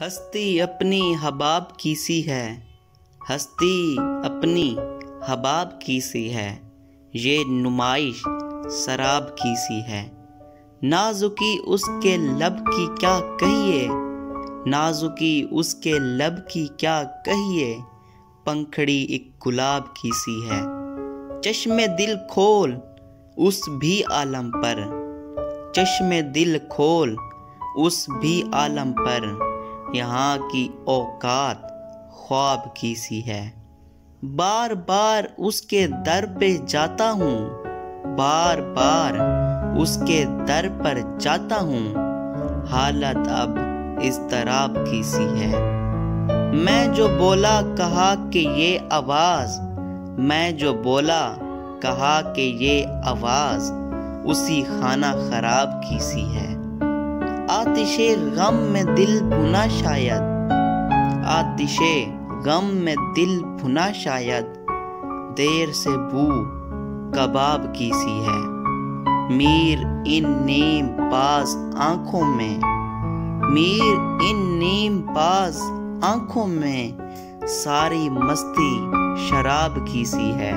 हस्ती अपनी हबाब की सी है, हस्ती अपनी हबाब की सी है, ये नुमाइश शराब की सी है। नाजुकी उसके लब की क्या कहिए, नाजुकी उसके लब की क्या कहिए, पंखड़ी एक गुलाब की सी है। चश्मे दिल खोल उस भी आलम पर, चश्मे दिल खोल उस भी आलम पर, यहाँ की औकात ख्वाब की सी है। बार बार उसके दर पे जाता हूँ, बार बार उसके दर पर जाता हूँ, हालत अब इज़्तिराब की सी है। मैं जो बोला कहा कि ये आवाज़, मैं जो बोला कहा कि ये आवाज़, उसी खाना खराब की सी है। आतिशे गम में दिल भुना शायद, आतिशे गम में दिल भुना शायद, देर से बू कबाब की सी है। मीर इन नीम बाज आँखों में, मीर इन नीम बाज आँखों में, सारी मस्ती शराब की सी है।